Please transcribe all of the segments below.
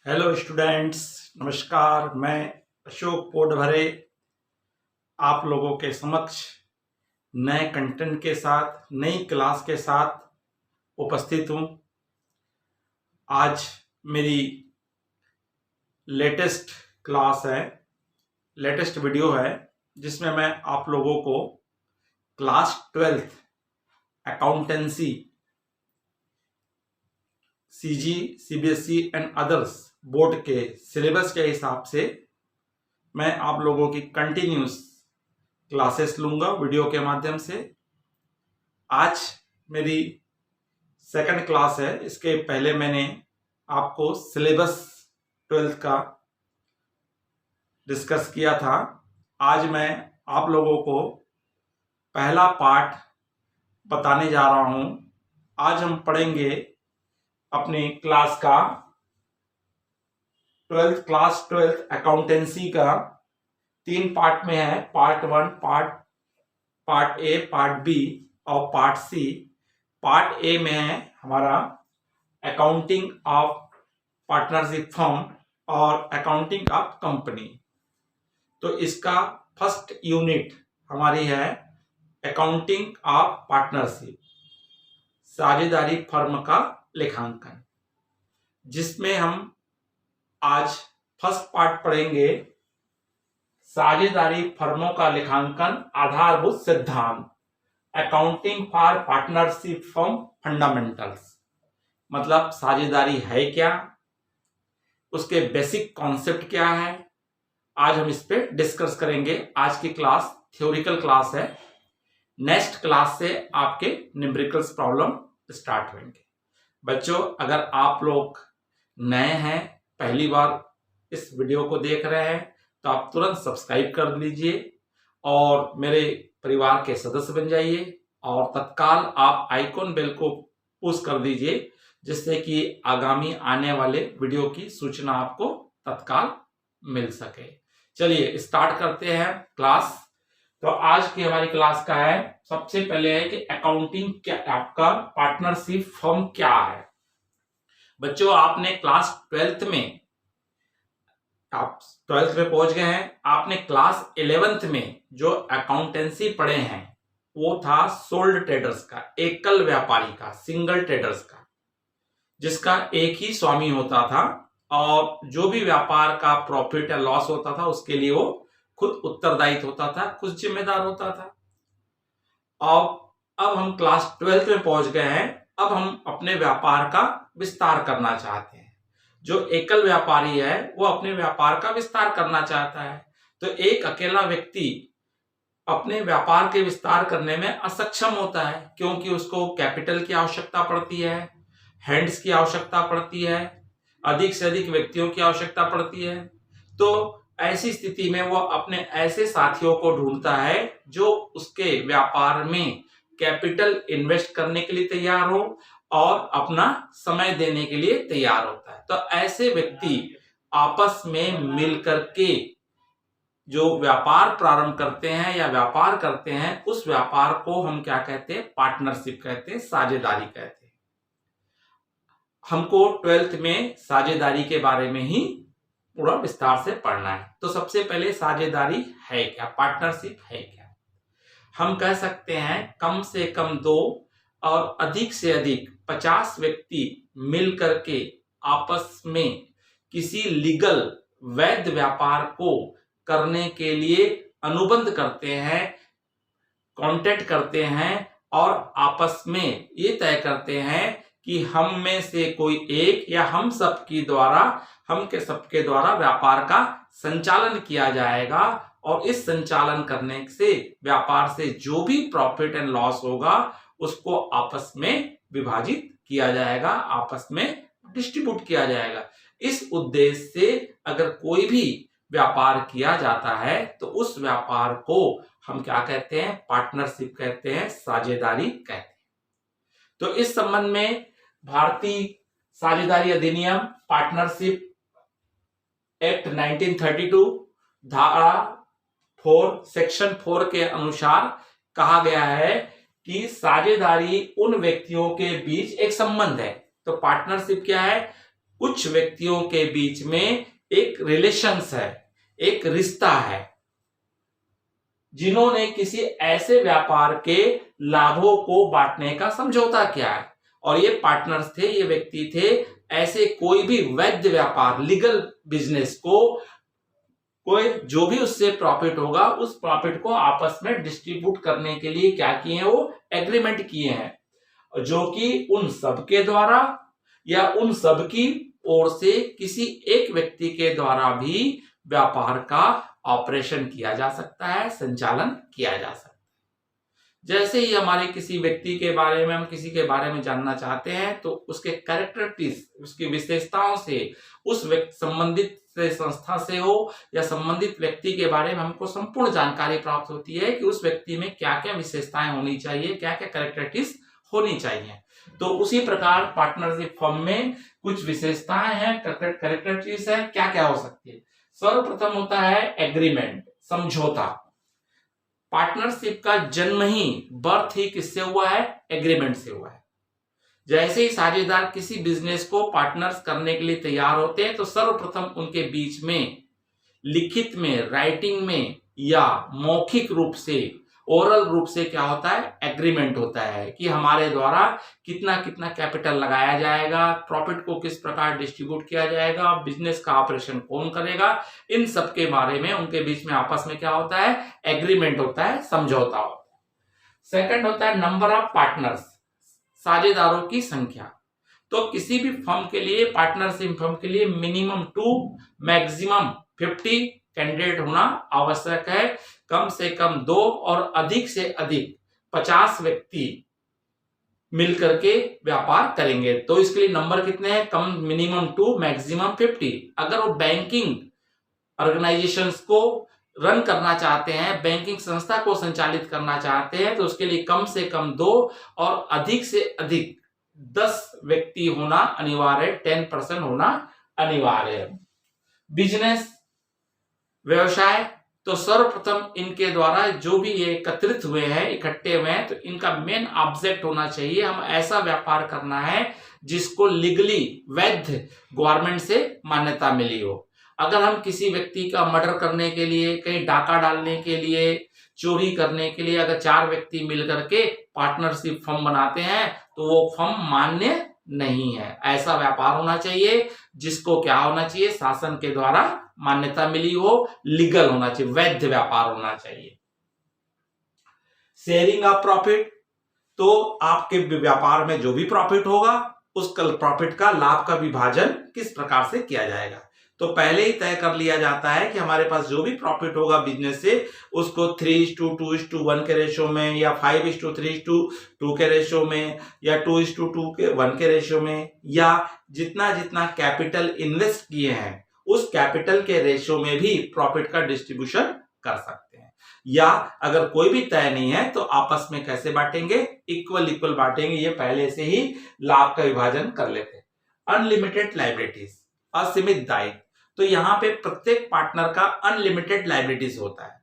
Hello students, नमस्कार। मैं अशोक पोडभरे आप लोगों के समक्ष नए कंटेंट के साथ, नई क्लास के साथ उपस्थित हूँ। आज मेरी लेटेस्ट क्लास है, लेटेस्ट वीडियो है, जिसमें मैं आप लोगों को class 12th accountancy CG, CBSE and others board के सिलेबस के हिसाब से मैं आप लोगों की कंटिन्यूस क्लासेस लूंगा वीडियो के माध्यम से। आज मेरी सेकंड क्लास है। इसके पहले मैंने आपको सिलेबस 12th का डिस्कस किया था। आज मैं आप लोगों को पहला पार्ट बताने जा रहा हूं। आज हम पढ़ेंगे अपनी क्लास का क्लास 12th अकाउंटेंसी का 3 पार्ट में है। Part 1, part A, part B और पार्ट सी। पार्ट ए में है हमारा अकाउंटिंग ऑफ पार्टनरशिप फर्म और अकाउंटिंग ऑफ कंपनी। तो इसका फर्स्ट यूनिट हमारी है अकाउंटिंग ऑफ पार्टनरशिप, साझेदारी फर्म का लेखांकन, जिसमें हम आज फर्स्ट पार्ट पढ़ेंगे साझेदारी फर्मों का लेखांकन आधारभूत सिद्धांत, accounting for partnership firm fundamentals. मतलब साझेदारी है क्या, उसके बेसिक कॉन्सेप्ट क्या है, आज हम इस पे डिस्कस करेंगे। आज की क्लास थ्योरिकल क्लास है। नेक्स्ट क्लास से आपके न्यूमेरिकल्स प्रॉब्लम स्टार्ट होंगे। बच्चों, अगर आप लोग नए हैं, पहली बार इस वीडियो को देख रहे हैं, तो आप तुरंत सब्सक्राइब कर लीजिए और मेरे परिवार के सदस्य बन जाइए और तत्काल आप आइकॉन बेल को पुश कर दीजिए, जिससे कि आगामी आने वाले वीडियो की सूचना आपको तत्काल मिल सके। चलिए स्टार्ट करते हैं क्लास। तो आज की हमारी क्लास का है, सबसे पहले है कि अकाउंटिंग क्या, आपका पार्टनरशिप फर्म क्या है। बच्चों, आपने क्लास 12th में, आप 12th में पहुंच गए हैं। आपने क्लास 11th में जो अकाउंटेंसी पढ़े हैं वो था सोल्ड ट्रेडर्स का, एकल व्यापारी का, सिंगल ट्रेडर्स का, जिसका एक ही स्वामी होता था और जो भी व्यापार का प्रॉफिट या लॉस होता था उसके लिए वो खुद उत्तरदायित्व होता था, खुद जिम्मेदार होता था। अब हम क्लास 12th में पहुंच गए हैं। अब हम अपने व्यापार का विस्तार करना चाहते हैं। जो एकल व्यापारी है वो अपने व्यापार का विस्तार करना चाहता है। तो एक अकेला व्यक्ति अपने व्यापार के विस्तार करने में असक्षम होता है, क्योंकि उसको कैपिटल की आवश्यकता पड़ती है, हैंड्स की आवश्यकता पड़ती है, अधिक से अधिक व्यक्तियों की आवश्यकता पड़ती है। तो ऐसी स्थिति में वो अपने ऐसे साथियों को ढूंढता है जो उसके व्यापार में कैपिटल इन्वेस्ट करने के लिए तैयार हो और अपना समय देने के लिए तैयार होता है। तो ऐसे व्यक्ति आपस में मिलकर के जो व्यापार प्रारंभ करते हैं या व्यापार करते हैं, उस व्यापार को हम क्या कहते हैं? पार्टनरशिप कहते हैं, साझेदारी कहते हैं। हमको 12th में साझेदारी के बारे में ही पूरा विस्तार से पढ़ना है। तो सबसे पहले साझेदारी है क्या, पार्टनरशिप है क्या? हम कह सकते हैं कम से कम 2 और अधिक से अधिक 50 व्यक्ति मिलकर के आपस में किसी लीगल वैध व्यापार को करने के लिए अनुबंध करते हैं, कॉन्ट्रैक्ट करते हैं और आपस में ये तय करते हैं कि हम में से कोई एक या हम सबके द्वारा व्यापार का संचालन किया जाएगा और इस संचालन करने से व्यापार से जो भी प्रॉफिट एंड लॉस होगा उसको आपस में विभाजित किया जाएगा, आपस में डिस्ट्रीब्यूट किया जाएगा। इस उद्देश्य से अगर कोई भी व्यापार किया जाता है तो उस व्यापार को हम क्या कहते हैं? पार्टनरशिप कहते हैं, साझेदारी कहते हैं। तो इस संबंध में भारतीय साझेदारी अधिनियम, पार्टनरशिप एक्ट 1932 धारा 4 सेक्शन 4 के अनुसार कहा गया है कि साझेदारी उन व्यक्तियों के बीच एक संबंध है। तो पार्टनरशिप क्या है? कुछ व्यक्तियों के बीच में एक रिलेशंस है, एक रिश्ता है, जिन्होंने किसी ऐसे व्यापार के लाभों को बांटने का समझौता किया है। और ये पार्टनर्स थे, ये व्यक्ति थे, ऐसे कोई भी वैध व्यापार, लीगल बिजनेस को कोई जो भी उससे प्रॉफिट होगा उस प्रॉफिट को आपस में डिस्ट्रीब्यूट करने के लिए क्या किए हैं, वो एग्रीमेंट किए हैं, जो कि उन सबके द्वारा या उन सब की ओर से किसी एक व्यक्ति के द्वारा भी व्यापार का ऑपरेशन किया जा सकता है, संचालन किया जा सकता है। जैसे ही हमारे किसी व्यक्ति के बारे में, हम किसी के बारे में जानना चाहते हैं तो उसके कैरेक्टरिस्टिक्स, उसकी विशेषताओं से, उस व्यक्ति संबंधित संस्था से हो या संबंधित व्यक्ति के बारे में हमको संपूर्ण जानकारी प्राप्त होती है कि उस व्यक्ति में क्या क्या विशेषताएं होनी चाहिए, क्या क्या कैरेक्टरिस्टिक्स होनी चाहिए। तो उसी प्रकार पार्टनरशिप फर्म में कुछ विशेषताएं हैं, कैरेक्टरिस्टिक्स है, क्या क्या हो सकती है। सर्वप्रथम होता है एग्रीमेंट, समझौता। पार्टनरशिप का जन्म ही, बर्थ ही किससे हुआ है, एग्रीमेंट से हुआ है। जैसे ही साझेदार किसी बिजनेस को पार्टनर्स करने के लिए तैयार होते हैं तो सर्वप्रथम उनके बीच में लिखित में, राइटिंग में या मौखिक रूप से, ओरल रूप से क्या होता है, एग्रीमेंट होता है कि हमारे द्वारा कितना कितना कैपिटल लगाया जाएगा, प्रॉफिट को किस प्रकार डिस्ट्रीब्यूट किया जाएगा, बिजनेस का ऑपरेशन कौन करेगा, इन सब के बारे में उनके बीच में आपस में क्या होता है, एग्रीमेंट होता है, समझौता होता है। सेकंड होता है नंबर ऑफ पार्टनर्स, साझेदारों की संख्या। तो किसी भी फर्म के लिए, पार्टनरशिप फर्म के लिए मिनिमम 2 मैक्सिमम 50 कैंडिडेट होना आवश्यक है। कम से कम 2 और अधिक से अधिक 50 व्यक्ति मिलकर के व्यापार करेंगे। तो इसके लिए नंबर कितने हैं, कम मिनिमम 2 मैक्सिमम 50। अगर वो बैंकिंग ऑर्गेनाइजेशंस को रन करना चाहते हैं, बैंकिंग संस्था को संचालित करना चाहते हैं, तो उसके लिए कम से कम 2 और अधिक से अधिक 10 व्यक्ति होना अनिवार्य है, 10% होना अनिवार्य है। बिजनेस, व्यवसाय, तो सर्वप्रथम इनके द्वारा जो भी ये एकत्रित हुए हैं, इकट्ठे हुए हैं, तो इनका मेन ऑब्जेक्ट होना चाहिए, हम ऐसा व्यापार करना है जिसको लीगली, वैध, गवर्नमेंट से मान्यता मिली हो। अगर हम किसी व्यक्ति का मर्डर करने के लिए, कहीं डाका डालने के लिए, चोरी करने के लिए अगर 4 व्यक्ति मिलकर के पार्टनरशिप फर्म बनाते हैं तो वो फर्म मान्य नहीं है। ऐसा व्यापार होना चाहिए जिसको क्या होना चाहिए, शासन के द्वारा मान्यता मिली हो, लीगल होना चाहिए, वैध व्यापार होना चाहिए। शेयरिंग ऑफ प्रॉफिट, तो आपके व्यापार में जो भी प्रॉफिट होगा उस प्रॉफिट का, लाभ का विभाजन किस प्रकार से किया जाएगा। तो पहले ही तय कर लिया जाता है कि हमारे पास जो भी प्रॉफिट होगा बिजनेस से उसको 3:2:1 के रेशियो में, या 5:3:2 के रेशियो में, या 2:2 के 1 के रेशियो में, या जितना जितना कैपिटल इन्वेस्ट किए हैं उस कैपिटल के रेशियो में भी प्रॉफिट का डिस्ट्रीब्यूशन कर सकते हैं। या अगर कोई भी तय नहीं है तो आपस में कैसे बांटेंगे, इक्वल बांटेंगे, ये पहले से ही लाभ का विभाजन कर लेते हैं। अनलिमिटेड लायबिलिटीज, असीमित दायित्व, तो यहाँ पे प्रत्येक पार्टनर का अनलिमिटेड लायबिलिटीज होता है।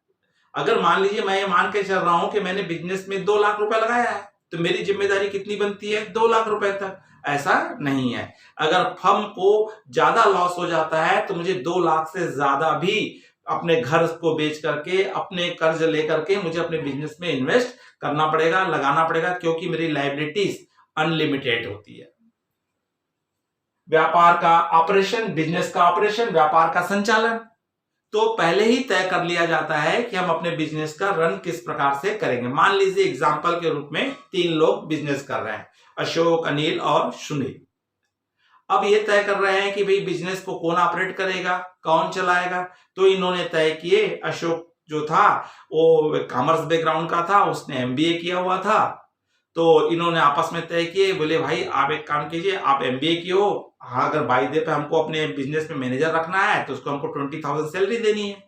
अगर मान लीजिए मैं ये मान के चल रहा हूं कि मैंने बिजनेस में 2 लाख रुपए लगाया है तो मेरी जिम्मेदारी कितनी बनती है, 2 लाख रुपए तक। ऐसा नहीं है, अगर फर्म को ज्यादा लॉस हो जाता है तो मुझे 2 लाख से ज्यादा भी अपने घर को बेच करके, अपने कर्ज लेकर के मुझे अपने बिजनेस में इन्वेस्ट करना पड़ेगा, लगाना पड़ेगा, क्योंकि मेरी लायबिलिटीज अनलिमिटेड होती है। व्यापार का ऑपरेशन, बिजनेस का ऑपरेशन, व्यापार का संचालन, तो पहले ही तय कर लिया जाता है कि हम अपने बिजनेस का रन किस प्रकार से करेंगे। मान लीजिए एग्जांपल के रूप में 3 लोग बिजनेस कर रहे हैं, अशोक, अनिल और सुनील। अब ये तय कर रहे हैं कि भाई बिजनेस को कौन ऑपरेट करेगा, कौन चलाएगा। तो इन्होंने तय किए, अशोक जो था वो कॉमर्स बैकग्राउंड का था, उसने एमबीए किया हुआ था, तो इन्होंने आपस में तय किए, बोले भाई आप एक काम कीजिए, आप एमबीए किए हो, हाँ अगर बाय डे पे हमको अपने बिजनेस में मैनेजर रखना है तो उसको हमको 20,000 सैलरी देनी है।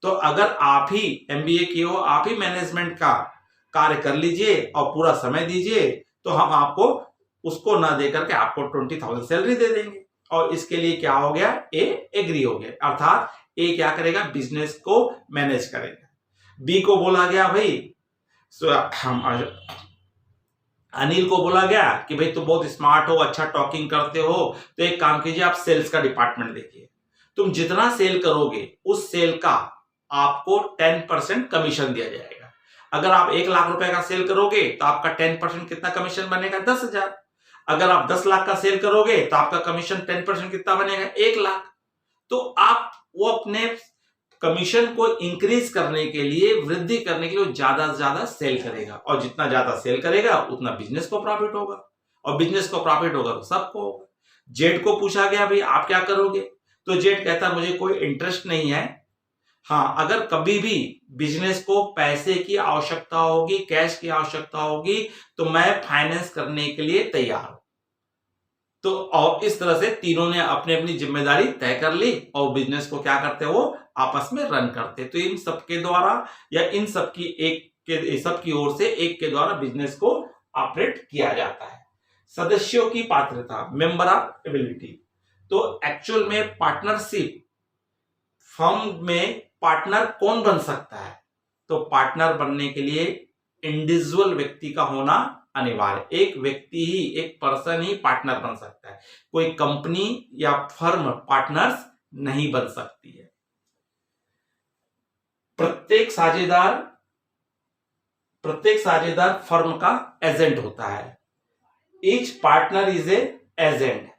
तो अगर आप ही एमबीए किए हो, आप ही मैनेजमेंट का कार्य कर लीजिए और पूरा समय दीजिए, तो हम आपको उसको ना दे करके आपको 20,000 सैलरी दे देंगे। और इसके लिए क्या हो गया, ए एग्री हो गया, अर्थात ए क्या करेगा, बिजनेस को मैनेज करेगा। बी को बोला गया भाई हम अनिल को बोला गया कि भाई तुम बहुत स्मार्ट हो, अच्छा टॉकिंग करते हो, तो एक काम कीजिए, आप सेल्स का डिपार्टमेंट देखिए। तुम जितना सेल करोगे उस सेल का आपको 10% कमीशन दिया जाएगा। अगर आप 1 लाख रुपए का सेल करोगे तो आपका 10% कितना कमीशन बनेगा? 10,000। अगर आप 10 लाख का सेल करोगे तो आपका कमीशन 10% कितना बनेगा? 1 लाख। तो आप वो अपने कमीशन को इंक्रीज करने के लिए, वृद्धि करने के लिए ज्यादा से ज्यादा सेल करेगा, और जितना ज्यादा सेल करेगा उतना बिजनेस को प्रॉफिट होगा, और बिजनेस को प्रॉफिट होगा तो सबको होगा। जेड को पूछा गया भाई आप क्या करोगे, तो जेड कहता मुझे कोई इंटरेस्ट नहीं है, हाँ अगर कभी भी बिजनेस को पैसे की आवश्यकता होगी, कैश की आवश्यकता होगी, तो मैं फाइनेंस करने के लिए तैयार हूं। तो और इस तरह से तीनों ने अपनी अपनी जिम्मेदारी तय कर ली और बिजनेस को क्या करते हैं, वो आपस में रन करते। तो इन सबके द्वारा या इन सबकी सबकी ओर से एक के द्वारा बिजनेस को ऑपरेट किया जाता है। सदस्यों की पात्रता, मेंबर ऑफ एबिलिटी। तो एक्चुअल में पार्टनरशिप फर्म में पार्टनर कौन बन सकता है? तो पार्टनर बनने के लिए इंडिविजुअल व्यक्ति का होना अनिवार्य। एक व्यक्ति ही, एक पर्सन ही पार्टनर बन सकता है, कोई कंपनी या फर्म पार्टनर्स नहीं बन सकती है। प्रत्येक साझेदार फर्म का एजेंट होता है। Each partner is a agent.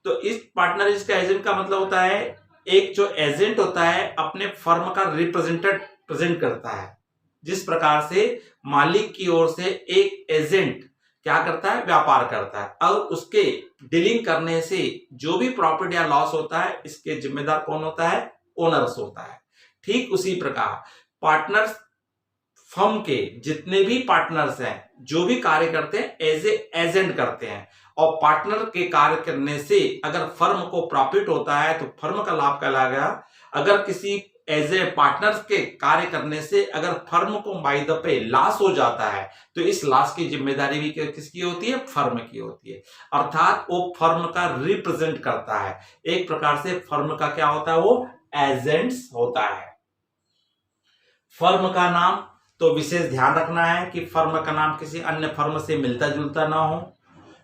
तो इस पार्टनर इज का एजेंट का मतलब होता है, एक जो एजेंट होता है अपने फर्म का रिप्रेजेंट करता है। जिस प्रकार से मालिक की ओर से एक एजेंट क्या करता है, व्यापार करता है, और उसके डीलिंग करने से जो भी प्रॉफिट या लॉस होता है, इसके जिम्मेदार कौन होता है? ओनर्स होता है। ठीक उसी प्रकार पार्टनर्स फर्म के जितने भी पार्टनर्स हैं, जो भी कार्य करते हैं एज ए एजेंट करते हैं, और पार्टनर के कार्य करने से अगर फर्म को प्रॉफिट होता है तो फर्म का लाभ कहलाएगा। अगर किसी एज ए पार्टनर्स के कार्य करने से अगर फर्म को बाय द पे लॉस हो जाता है, तो इस लॉस की जिम्मेदारी भी किसकी होती है? फर्म की होती है। अर्थात वो फर्म का रिप्रेजेंट करता है। एक प्रकार से फर्म का क्या होता है? वो एजेंट्स होता है। फर्म का नाम, तो विशेष ध्यान रखना है कि फर्म का नाम किसी अन्य फर्म से मिलता जुलता ना हो,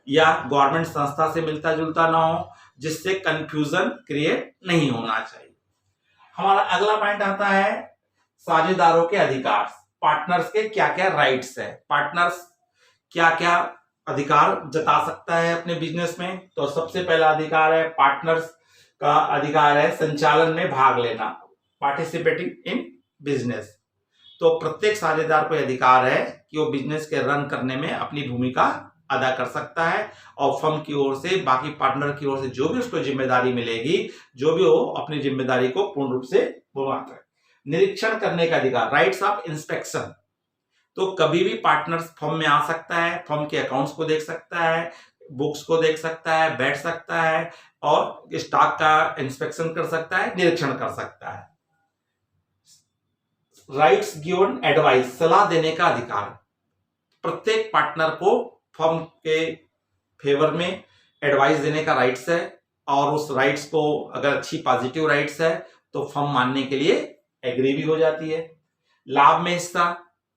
या गवर्नमेंट संस्था से मिलता जुलता ना हो, जिससे कंफ्यूजन क्रिएट नहीं होना चाहिए। हमारा अगला पॉइंट आता है साझेदारों के अधिकार। पार्टनर्स के क्या क्या राइट्स है, पार्टनर्स क्या क्या अधिकार जता सकता है अपने बिजनेस में। तो सबसे पहला अधिकार है, पार्टनर्स का अधिकार है संचालन में भाग लेना, पार्टिसिपेटिंग इन बिजनेस। तो प्रत्येक साझेदार को अधिकार है कि वो बिजनेस के रन करने में अपनी भूमिका अदा कर सकता है, और फर्म की ओर से, बाकी पार्टनर की ओर से जो भी उसको जिम्मेदारी मिलेगी, जो भी हो अपनी जिम्मेदारी को पूर्ण रूप से निभाता है। निरीक्षण करने का अधिकार, राइट्स ऑफ इंस्पेक्शन। तो कभी भी पार्टनर्स फर्म में आ सकता है, फर्म के अकाउंट्स को देख सकता है, बुक्स को देख सकता है, बैठ सकता है, और स्टॉक का इंस्पेक्शन कर सकता है, निरीक्षण कर सकता है। राइट्स गिवन एडवाइस, सलाह देने का अधिकार। प्रत्येक पार्टनर को फर्म के फेवर में एडवाइस देने का राइट्स है, और उस राइट्स को अगर अच्छी पॉजिटिव राइट्स है तो फर्म मानने के लिए एग्री भी हो जाती है। लाभ में हिस्सा,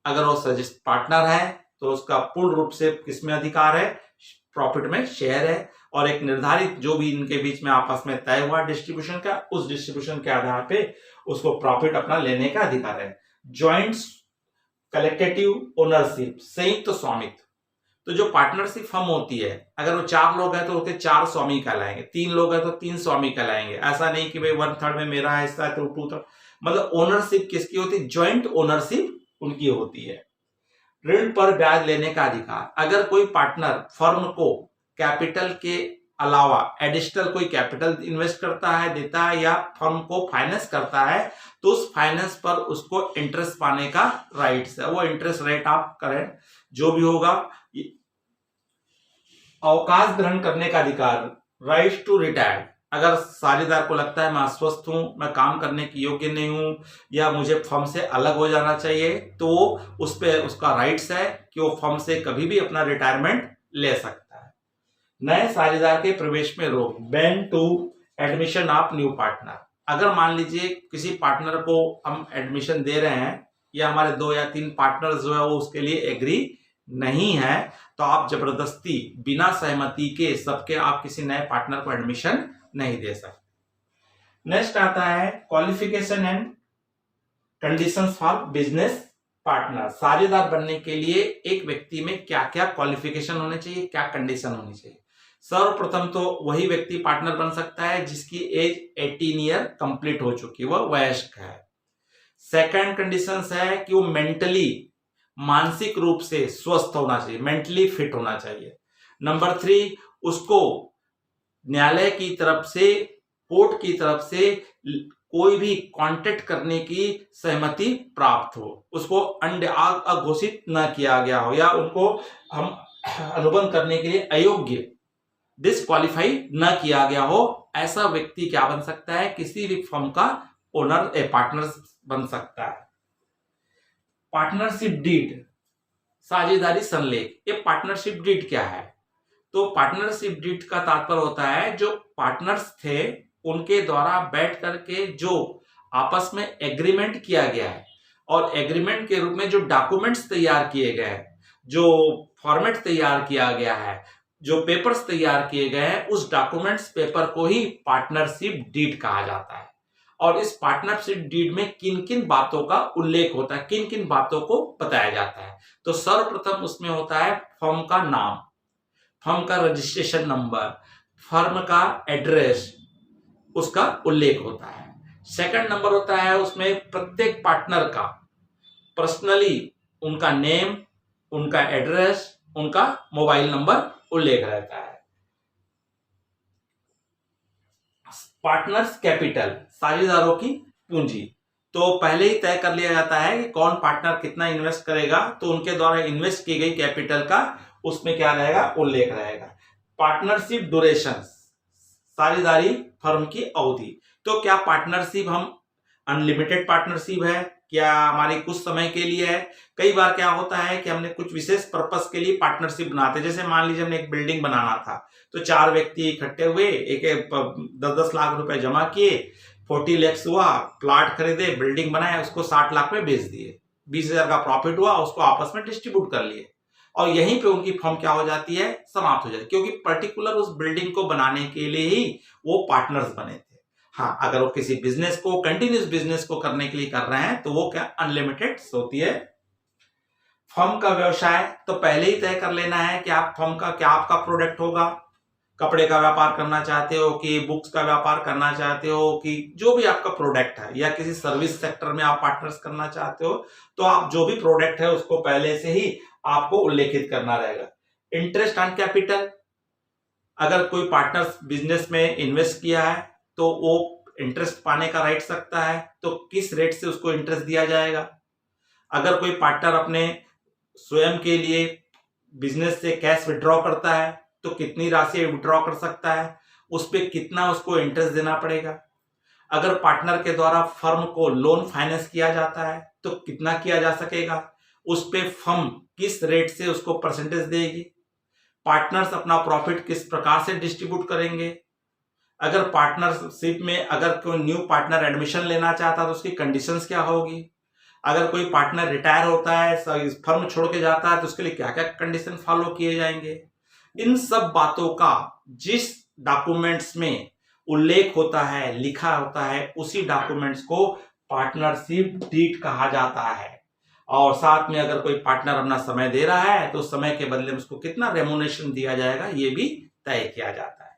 अगर वो सजेस्ट पार्टनर है तो उसका पूर्ण रूप से किसमें अधिकार है? प्रॉफिट में शेयर है, और एक निर्धारित जो भी इनके बीच में आपस में तय हुआ डिस्ट्रीब्यूशन का, उस डिस्ट्रीब्यूशन के आधार पे उसको प्रॉफिट अपना लेने का अधिकार है। ज्वाइंट कलेक्टिव ओनरशिप, संयुक्त स्वामित्व। तो जो पार्टनरशिप फर्म होती है, अगर वो 4 लोग हैं तो उसके 4 स्वामी कहलाएंगे, 3 लोग हैं तो 3 स्वामी कहलाएंगे। ऐसा नहीं कि भाई 1/3 में मेरा हिस्सा है तो 2/3, मतलब ओनरशिप किसकी होती है? ज्वाइंट ओनरशिप उनकी होती है। ऋण पर ब्याज लेने का अधिकार, अगर कोई पार्टनर फर्म को कैपिटल के अलावा एडिशनल कोई कैपिटल इन्वेस्ट करता है, देता है, या फर्म को फाइनेंस करता है, तो उस फाइनेंस पर उसको इंटरेस्ट पाने का राइट्स है। वो इंटरेस्ट रेट ऑफ करेंट जो भी होगा। अवकाश ग्रहण करने का अधिकार, राइट टू रिटायर। अगर साझेदार को लगता है मैं अस्वस्थ हूं, मैं काम करने की योग्य नहीं हूं, या मुझे फर्म से अलग हो जाना चाहिए, तो उस पे उसका राइट्स है कि वो फर्म से कभी भी अपना रिटायरमेंट ले सकता है। नए साझेदार के प्रवेश में रोक, ban to admission of new partner. अगर मान लीजिए किसी पार्टनर को हम एडमिशन दे रहे हैं, या हमारे 2 या 3 पार्टनर जो है वो उसके लिए एग्री नहीं है तो आप जबरदस्ती बिना सहमति के सबके आप किसी नए पार्टनर को एडमिशन नहीं दे सकते। नेक्स्ट आता है qualification and conditions for business partner. साझेदार बनने के लिए एक व्यक्ति में क्या क्या क्वालिफिकेशन होने चाहिए, क्या कंडीशन होनी चाहिए। सर्वप्रथम तो वही व्यक्ति पार्टनर बन सकता है जिसकी एज 18 ईयर कंप्लीट हो चुकी है, वह वयस्क है। सेकंड कंडीशन है कि वो मेंटली मानसिक रूप से स्वस्थ होना चाहिए, मेंटली फिट होना चाहिए। नंबर 3, उसको न्यायालय की तरफ से, कोर्ट की तरफ से कोई भी कांटेक्ट करने की सहमति प्राप्त हो, उसको अघोषित न किया गया हो या उनको हम अनुबंध करने के लिए अयोग्य डिस्क्वालीफाई न किया गया हो, ऐसा व्यक्ति क्या बन सकता है, किसी भी फर्म का ओनर पार्टनर बन सकता है। पार्टनरशिप डीड, साझेदारी संलेख। ये पार्टनरशिप डीड क्या है? तो पार्टनरशिप डीड का तात्पर्य होता है जो पार्टनर्स थे उनके द्वारा बैठ करके जो आपस में एग्रीमेंट किया गया है और एग्रीमेंट के रूप में जो डॉक्यूमेंट्स तैयार किए गए हैं, जो फॉर्मेट तैयार किया गया है, जो पेपर्स तैयार किए गए हैं, उस डॉक्यूमेंट्स पेपर को ही पार्टनरशिप डीड कहा जाता है। और इस पार्टनरशिप डीड में किन किन बातों का उल्लेख होता है, किन किन बातों को बताया जाता है। तो सर्वप्रथम उसमें होता है फर्म का नाम, फर्म का रजिस्ट्रेशन नंबर, फर्म का एड्रेस, उसका उल्लेख होता है। सेकंड नंबर होता है उसमें प्रत्येक पार्टनर का पर्सनली उनका नेम, उनका एड्रेस, उनका मोबाइल नंबर उल्लेख रहता है। पार्टनर्स कैपिटल, साझेदारों की पूंजी। तो पहले ही तय कर लिया जाता है कि कौन पार्टनर कितना इन्वेस्ट करेगा, तो उनके द्वारा इन्वेस्ट की गई कैपिटल का उसमें क्या रहेगा, उल्लेख रहेगा। पार्टनरशिप ड्यूरेशन, साझेदारी फर्म की अवधि। तो क्या पार्टनरशिप हम अनलिमिटेड पार्टनरशिप है, क्या हमारी कुछ समय के लिए है? कई बार क्या होता है कि हमने कुछ विशेष पर्पस के लिए पार्टनरशिप बनाते हैं। जैसे मान लीजिए हमने एक बिल्डिंग बनाना था, तो 4 व्यक्ति इकट्ठे हुए, एक 10-10 लाख रुपए जमा किए, 40 लाख हुआ, प्लाट खरीदे, बिल्डिंग बनाया, उसको 60 लाख में बेच दिए, 20,000 का प्रॉफिट हुआ, उसको आपस में डिस्ट्रीब्यूट कर लिए और यहीं पे उनकी फर्म क्या हो जाती है, समाप्त हो जाती है, क्योंकि पर्टिकुलर उस बिल्डिंग को बनाने के लिए ही वो पार्टनर्स बने थे। हाँ, अगर वो किसी बिजनेस को, कंटिन्यूस बिजनेस को करने के लिए कर रहे हैं तो वो क्या अनलिमिटेड होती है। फर्म का व्यवसाय, तो पहले ही तय कर लेना है कि आप फर्म का क्या आपका प्रोडक्ट होगा, कपड़े का व्यापार करना चाहते हो कि बुक्स का व्यापार करना चाहते हो कि जो भी आपका प्रोडक्ट है, या किसी सर्विस सेक्टर में आप पार्टनर्स करना चाहते हो, तो आप जो भी प्रोडक्ट है उसको पहले से ही आपको उल्लेखित करना रहेगा। इंटरेस्ट ऑन कैपिटल, अगर कोई पार्टनर्स बिजनेस में इन्वेस्ट किया है तो वो इंटरेस्ट पाने का राइट सकता है, तो किस रेट से उसको इंटरेस्ट दिया जाएगा। अगर कोई पार्टनर अपने स्वयं के लिए बिजनेस से कैश विड्रॉ करता है तो कितनी राशि विड्रॉ कर सकता है, उस पर कितना उसको इंटरेस्ट देना पड़ेगा। अगर पार्टनर के द्वारा फर्म को लोन फाइनेंस किया जाता है तो कितना किया जा सकेगा, उस पे फर्म किस रेट से उसको परसेंटेज देगी। पार्टनर्स अपना प्रॉफिट किस प्रकार से डिस्ट्रीब्यूट करेंगे। अगर पार्टनरशिप में अगर कोई न्यू पार्टनर एडमिशन लेना चाहता है तो उसकी कंडीशंस क्या होगी। अगर कोई पार्टनर रिटायर होता है, फर्म छोड़ के जाता है, तो उसके लिए क्या क्या कंडीशन फॉलो किए जाएंगे। इन सब बातों का जिस डॉक्यूमेंट्स में उल्लेख होता है, लिखा होता है, उसी डॉक्यूमेंट्स को पार्टनरशिप डीड कहा जाता है। और साथ में अगर कोई पार्टनर अपना समय दे रहा है तो समय के बदले में उसको कितना रेम्युनरेशन दिया जाएगा, ये भी तय किया जाता है।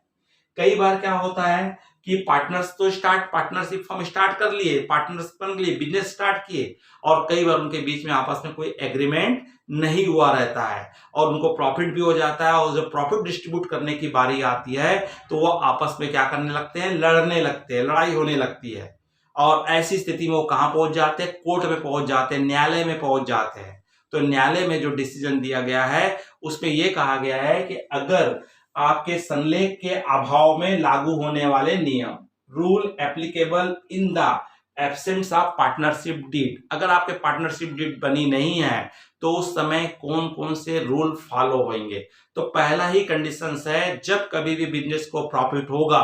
कई बार क्या होता है कि पार्टनर्स तो पार्टनरशिप फर्म स्टार्ट कर लिए, पार्टनर्स बन लिए, बिजनेस स्टार्ट किए, और कई बार उनके बीच में आपस में कोई एग्रीमेंट नहीं हुआ रहता है और उनको प्रॉफिट भी हो जाता है, और जब प्रॉफिट डिस्ट्रीब्यूट करने की बारी आती है तो वो आपस में क्या करने लगते हैं, लड़ने लगते हैं, लड़ाई होने लगती है। और ऐसी स्थिति में वो कहाँ पहुंच जाते हैं, कोर्ट में पहुंच जाते हैं, न्यायालय में पहुंच जाते हैं। तो न्यायालय में जो डिसीजन दिया गया है उसमें यह कहा गया है कि अगर आपके संलेख के अभाव में लागू होने वाले नियम, rule applicable in the absence of partnership deed, अगर आपके पार्टनरशिप डीड बनी नहीं है तो उस समय कौन कौन से रूल फॉलो होंगे। तो पहला ही कंडीशन है, जब कभी भी बिजनेस को प्रॉफिट होगा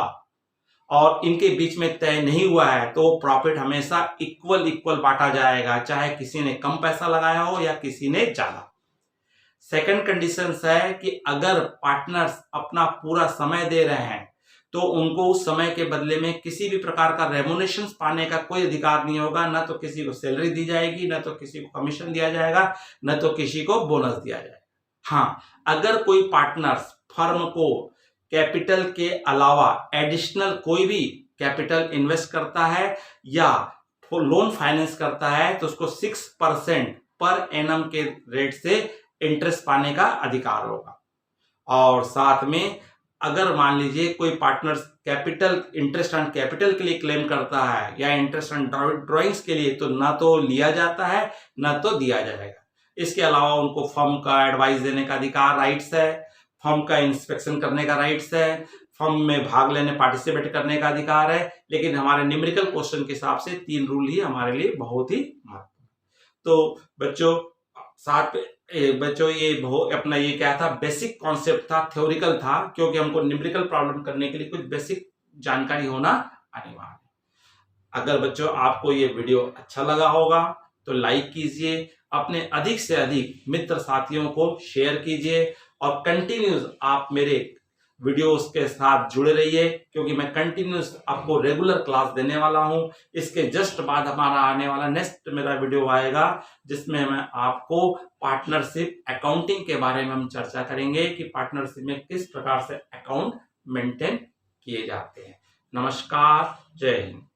और इनके बीच में तय नहीं हुआ है तो प्रॉफिट हमेशा इक्वल बांटा जाएगा, चाहे किसी ने कम पैसा लगाया हो या किसी ने ज्यादा। सेकंड कंडीशन है कि अगर पार्टनर्स अपना पूरा समय दे रहे हैं तो उनको उस समय के बदले में किसी भी प्रकार का रेमुनेशन पाने का कोई अधिकार नहीं होगा। न तो किसी को सैलरी दी जाएगी, न तो किसी को कमीशन दिया जाएगा, न तो किसी को बोनस दिया जाएगा। हाँ, अगर कोई पार्टनर्स फर्म को कैपिटल के अलावा एडिशनल कोई भी कैपिटल इन्वेस्ट करता है या लोन फाइनेंस करता है तो उसको 6% पर एनम के रेट से इंटरेस्ट पाने का अधिकार होगा। और साथ में अगर मान लीजिए कोई partner capital interest on capital के लिए क्लेम करता है या इंटरेस्ट ऑन ड्रॉइंग्स के लिए, तो ना तो लिया जाता है ना तो दिया जाएगा। इसके अलावा उनको फर्म का एडवाइस देने का अधिकार, राइट्स है, फर्म का इंस्पेक्शन करने का राइट्स है, फर्म में भाग लेने पार्टिसिपेट करने का अधिकार है। लेकिन हमारे न्यूमेरिकल क्वेश्चन के हिसाब से 3 रूल ही हमारे लिए बहुत ही महत्वपूर्ण। तो बच्चों ये अपना ये क्या था, बेसिक कॉन्सेप्ट था, थ्योरिकल था, क्योंकि हमको न्यूमेरिकल प्रॉब्लम करने के लिए कुछ बेसिक जानकारी होना अनिवार्य है। अगर बच्चों आपको ये वीडियो अच्छा लगा होगा तो लाइक कीजिए, अपने अधिक से अधिक मित्र साथियों को शेयर कीजिए और कंटिन्यूस आप मेरे वीडियोस के साथ जुड़े रहिए, क्योंकि मैं कंटिन्यूस आपको रेगुलर क्लास देने वाला हूं। इसके जस्ट बाद हमारा आने वाला नेक्स्ट मेरा वीडियो आएगा जिसमें मैं आपको पार्टनरशिप अकाउंटिंग के बारे में हम चर्चा करेंगे कि पार्टनरशिप में किस प्रकार से अकाउंट मेंटेन किए जाते हैं। नमस्कार, जय हिंद।